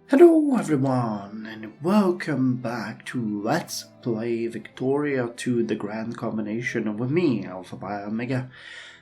Hello everyone and welcome back to Let's Play Victoria to the Grand Combination with me, Alpha by Omega,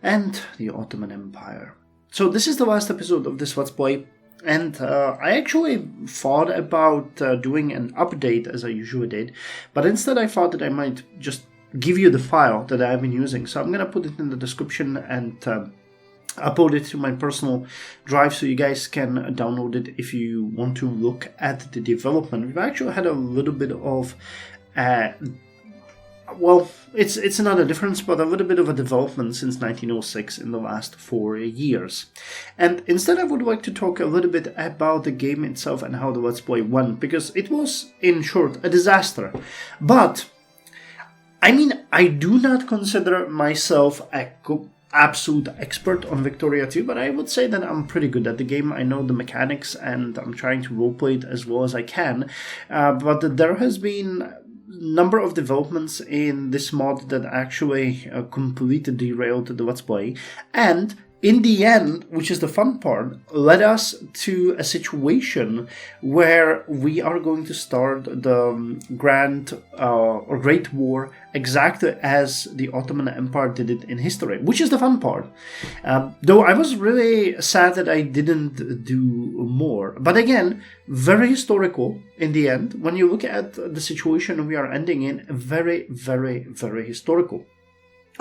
and the Ottoman Empire. So this is the last episode of this Let's Play, and I actually thought about doing an update as I usually did, but instead I thought that I might just give you the file that I've been using, so I'm gonna put it in the description and upload it to my personal drive so you guys can download it if you want to look at the development. We've actually had a little bit of it's not a difference, but a little bit of a development since 1906 in the last 4 years. And instead I would like to talk a little bit about the game itself and how the Let's Play went, because it was, in short, a disaster. But I do not consider myself a absolute expert on Victoria 2, but I would say that I'm pretty good at the game. I know the mechanics and I'm trying to roleplay it as well as I can, but there has been a number of developments in this mod that actually completely derailed the Let's Play, and in the end, which is the fun part, led us to a situation where we are going to start the Great War exactly as the Ottoman Empire did it in history, which is the fun part. Though I was really sad that I didn't do more. But again, very historical in the end. When you look at the situation we are ending in, very, very, very historical.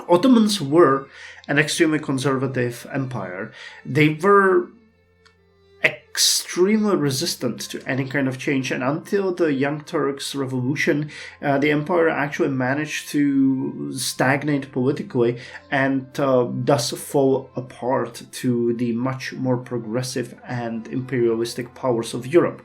Ottomans were an extremely conservative empire. They were extremely resistant to any kind of change, and until the Young Turks revolution, the empire actually managed to stagnate politically and thus fall apart to the much more progressive and imperialistic powers of Europe.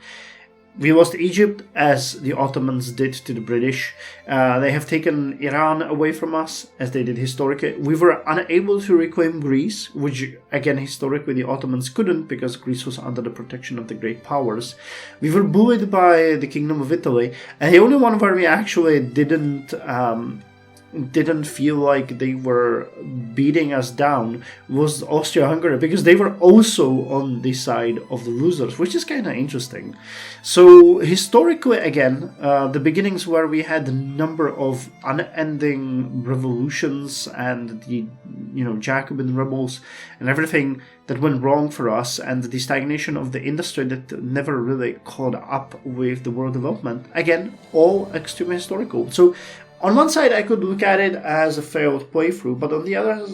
We lost Egypt, as the Ottomans did to the British. They have taken Iran away from us, as they did historically. We were unable to reclaim Greece, which, again, historically the Ottomans couldn't, because Greece was under the protection of the great powers. We were bullied by the Kingdom of Italy, and the only one where we actually didn't feel like they were beating us down was Austria-Hungary, because they were also on the side of the losers, which is kind of interesting. So historically, again, the beginnings where we had a number of unending revolutions and the Jacobin rebels and everything that went wrong for us, and the stagnation of the industry that never really caught up with the world development, again, all extremely historical. So on one side, I could look at it as a failed playthrough, but on the other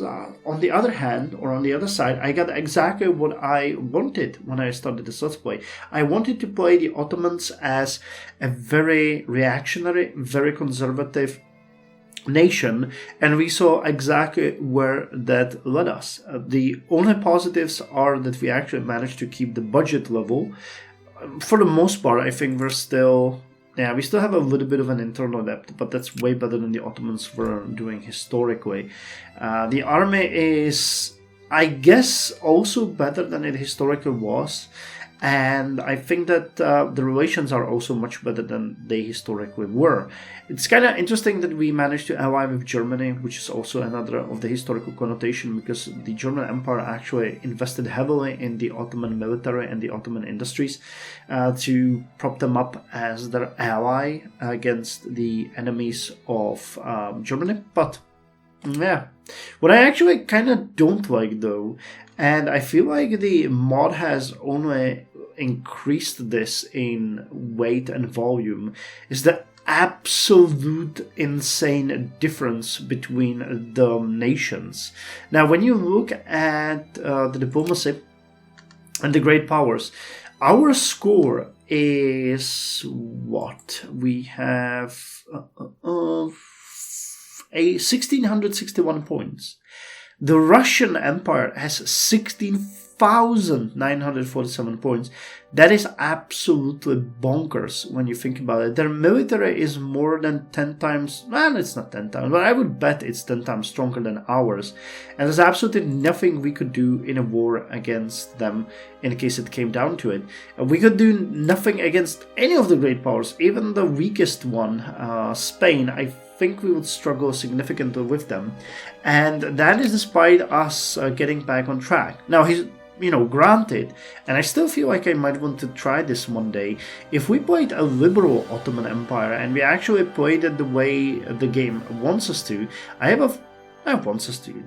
side, I got exactly what I wanted when I started this Let's Play. I wanted to play the Ottomans as a very reactionary, very conservative nation, and we saw exactly where that led us. The only positives are that we actually managed to keep the budget level. For the most part, I think we still have a little bit of an internal debt, but that's way better than the Ottomans were doing historically. The army is, I guess, also better than it historically was, and I think that the relations are also much better than they historically were. It's kind of interesting that we managed to ally with Germany, which is also another of the historical connotation, because the German Empire actually invested heavily in the Ottoman military and the Ottoman industries to prop them up as their ally against the enemies of Germany. But yeah, what I actually kind of don't like, though, and I feel like the mod has only increased this in weight and volume, is the absolute insane difference between the nations. Now, when you look at the diplomacy and the great powers, our score is what? We have 1,661 points. The Russian Empire has 16,947 points. That is absolutely bonkers when you think about it. Their military is more than 10 times, well, it's not 10 times, but I would bet it's 10 times stronger than ours. And there's absolutely nothing we could do in a war against them in case it came down to it. We could do nothing against any of the great powers, even the weakest one, Spain. I think we would struggle significantly with them, and that is despite us getting back on track. Now, granted, and I still feel like I might want to try this one day. If we played a liberal Ottoman Empire and we actually played it the way the game wants us to,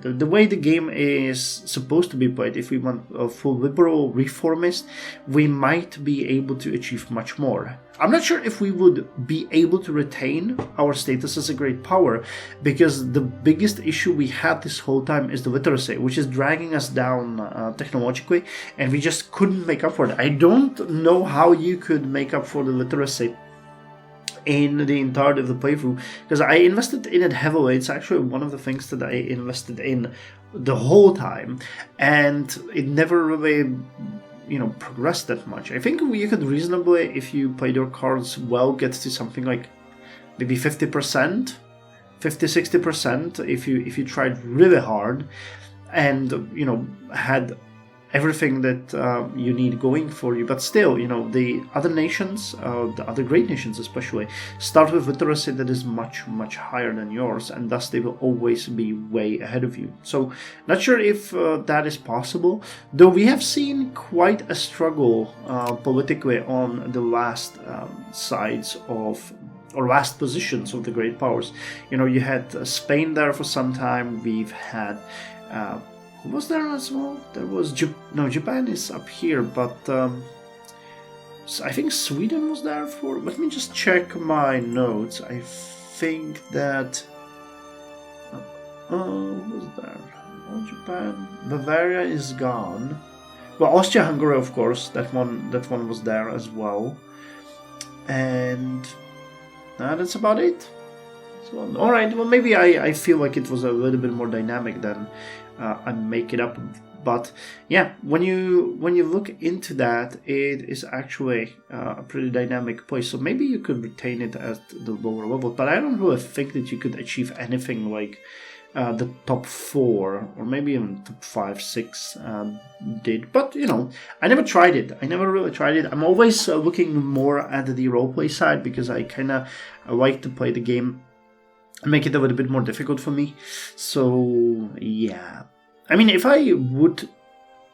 the way the game is supposed to be played, if we want a full liberal reformist, we might be able to achieve much more. I'm not sure if we would be able to retain our status as a great power, because the biggest issue we had this whole time is the literacy, which is dragging us down technologically, and we just couldn't make up for it. I don't know how you could make up for the literacy in the entirety of the playthrough, because I invested in it heavily. It's actually one of the things that I invested in the whole time, and it never really progressed that much. I think you could reasonably, if you played your cards well, get to something like maybe 50%, 50-60% if you tried really hard and had everything that you need going for you. But still, the other nations, the other great nations especially, start with literacy that is much, much higher than yours, and thus they will always be way ahead of you. So not sure if that is possible, though we have seen quite a struggle politically on the last sides of, or last positions of the great powers. You had Spain there for some time. We've had who was there as well? There was Japan is up here, but I think Sweden was there for. Let me just check my notes. I think that who was there? Oh, Japan, Bavaria is gone. Well, Austria-Hungary, of course, that one was there as well, and that's about it. So, all right. Well, maybe I feel like it was a little bit more dynamic than I make it up, but yeah, when you look into that, it is actually a pretty dynamic place. So maybe you could retain it at the lower level, but I don't really think that you could achieve anything like the top 4 or maybe even top 5, 6 did. But I never tried it. I never really tried it. I'm always looking more at the roleplay side, because I kind of like to play the game, make it a little bit more difficult for me. So yeah, I mean, if I would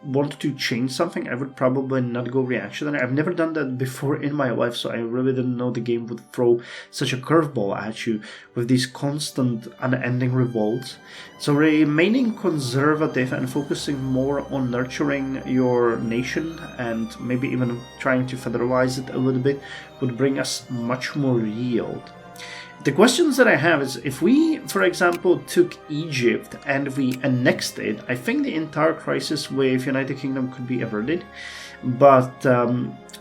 want to change something, I would probably not go reactionary. I've never done that before in my life, so I really didn't know the game would throw such a curveball at you with these constant unending revolts. So remaining conservative and focusing more on nurturing your nation and maybe even trying to federalize it a little bit would bring us much more yield. The questions that I have is, if we, for example, took Egypt and we annexed it, I think the entire crisis with United Kingdom could be averted. But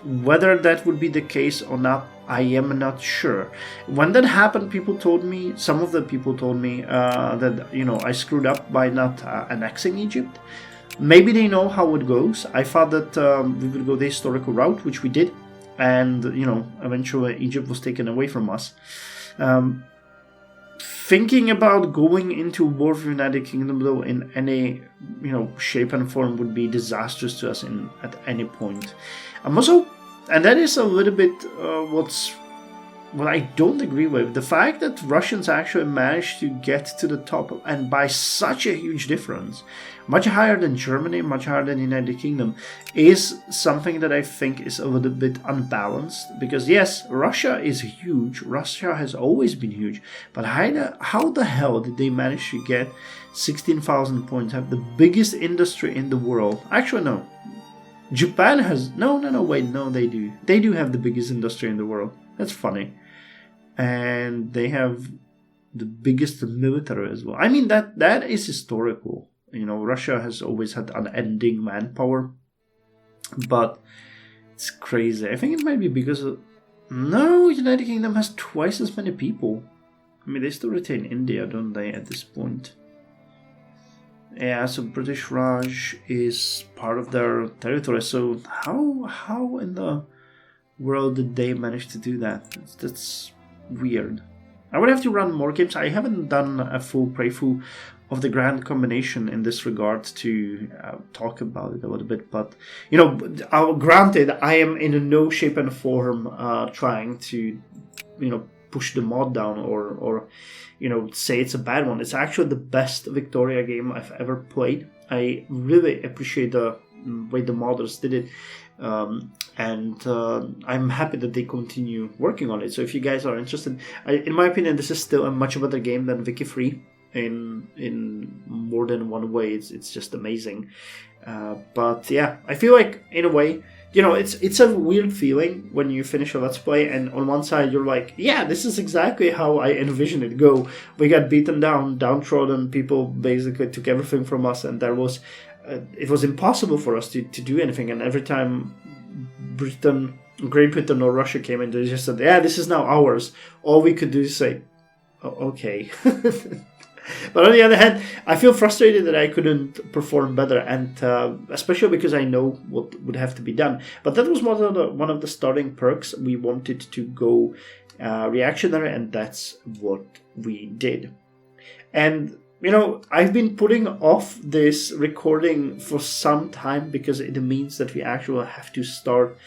whether that would be the case or not, I am not sure. When that happened, some of the people told me that I screwed up by not annexing Egypt. Maybe they know how it goes. I thought that we would go the historical route, which we did, and eventually Egypt was taken away from us. Thinking about going into war with the United Kingdom, though, in any shape and form would be disastrous to us at any point. I'm also, and that is a little bit what I don't agree with, the fact that Russians actually managed to get to the top, and by such a huge difference, much higher than Germany, much higher than the United Kingdom, is something that I think is a little bit unbalanced. Because yes, Russia is huge, Russia has always been huge, but how the hell did they manage to get 16,000 points, have the biggest industry in the world? Actually, no. Japan has... No, they do. They do have the biggest industry in the world. That's funny. And they have the biggest military as well. I mean, that is historical. Russia has always had unending manpower. But it's crazy. I think it might be because of... No, United Kingdom has twice as many people. I mean, they still retain India, don't they, at this point? Yeah, so British Raj is part of their territory. So how in the world did they manage to do that? That's weird. I would have to run more games. I haven't done a full playthrough of the Grand Combination in this regard to talk about it a little bit. But, granted, I am in no shape and form trying to, push the mod down or say it's a bad one. It's actually the best Victoria game I've ever played. I really appreciate the way the modders did it. And I'm happy that they continue working on it. So if you guys are interested, in my opinion, this is still a much better game than Wiki Free in more than one way. It's just amazing. But yeah, I feel like in a way, it's a weird feeling when you finish a Let's Play, and on one side you're like, yeah, this is exactly how I envisioned it go. We got beaten down, downtrodden, people basically took everything from us, and there was it was impossible for us to do anything. And every time Great Britain or Russia came in, they just said, yeah, this is now ours. All we could do is say, oh, okay. But on the other hand, I feel frustrated that I couldn't perform better, and especially because I know what would have to be done. But that was one of the starting perks. We wanted to go reactionary, and that's what we did. And, I've been putting off this recording for some time because it means that we actually have to start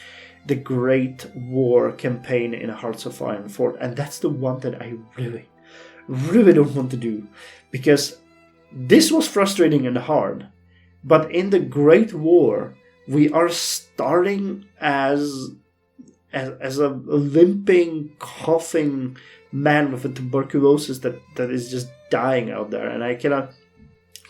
the Great War campaign in Hearts of Iron 4, and that's the one that I really don't want to do, because this was frustrating and hard. But in the Great War, we are starting as a limping, coughing man with a tuberculosis that is just dying out there, and I cannot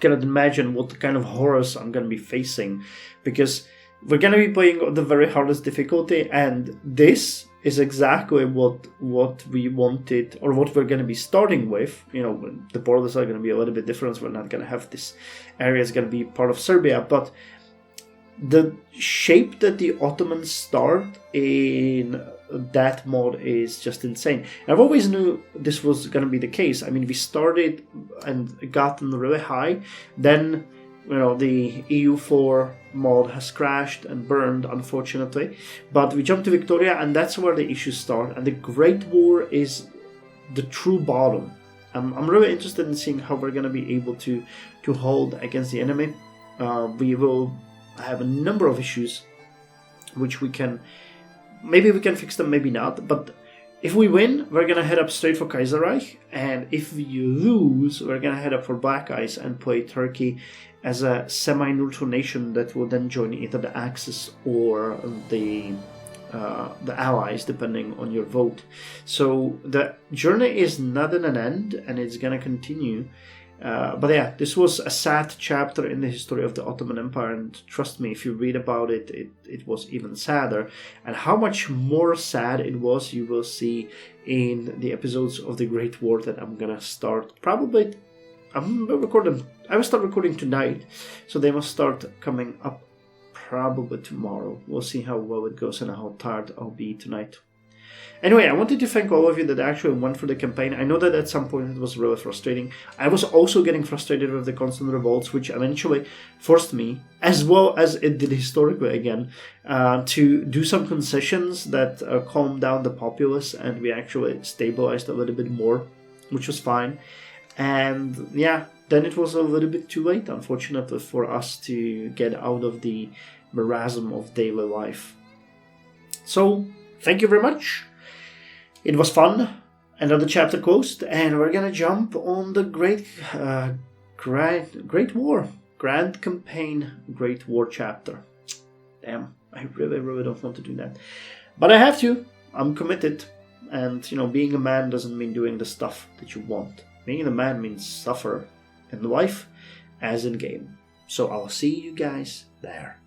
imagine what kind of horrors I'm going to be facing, because we're going to be playing on the very hardest difficulty, and this is exactly what we wanted, or what we're going to be starting with. The borders are going to be a little bit different. So we're not going to have this area is going to be part of Serbia, but the shape that the Ottomans start in that mod is just insane. And I've always knew this was going to be the case. I mean, we started and gotten really high, then the EU4 mod has crashed and burned, unfortunately. But we jump to Victoria, and that's where the issues start. And the Great War is the true bottom. I'm really interested in seeing how we're going to be able to hold against the enemy. We will have a number of issues, which we can fix them, maybe not. But if we win, we're going to head up straight for Kaiserreich. And if we lose, we're going to head up for Black Ice and play Turkey as a semi-neutral nation that will then join either the Axis or the Allies, depending on your vote. So the journey is not at an end, and it's going to continue. But yeah, this was a sad chapter in the history of the Ottoman Empire, and trust me, if you read about it, it was even sadder. And how much more sad it was, you will see in the episodes of the Great War that I'm gonna start probably. I will start recording tonight, so they must start coming up probably tomorrow. We'll see how well it goes and how tired I'll be tonight. Anyway, I wanted to thank all of you that actually went through the campaign. I know that at some point it was really frustrating. I was also getting frustrated with the constant revolts, which eventually forced me, as well as it did historically again, to do some concessions that calmed down the populace, and we actually stabilized a little bit more, which was fine. And yeah, then it was a little bit too late, unfortunately, for us to get out of the marasm of daily life. So, thank you very much. It was fun. Another chapter closed, and we're gonna jump on the Great War, Grand Campaign, Great War chapter. Damn, I really don't want to do that, but I have to. I'm committed, and being a man doesn't mean doing the stuff that you want. Being a man means suffer in life, as in game. So I'll see you guys there.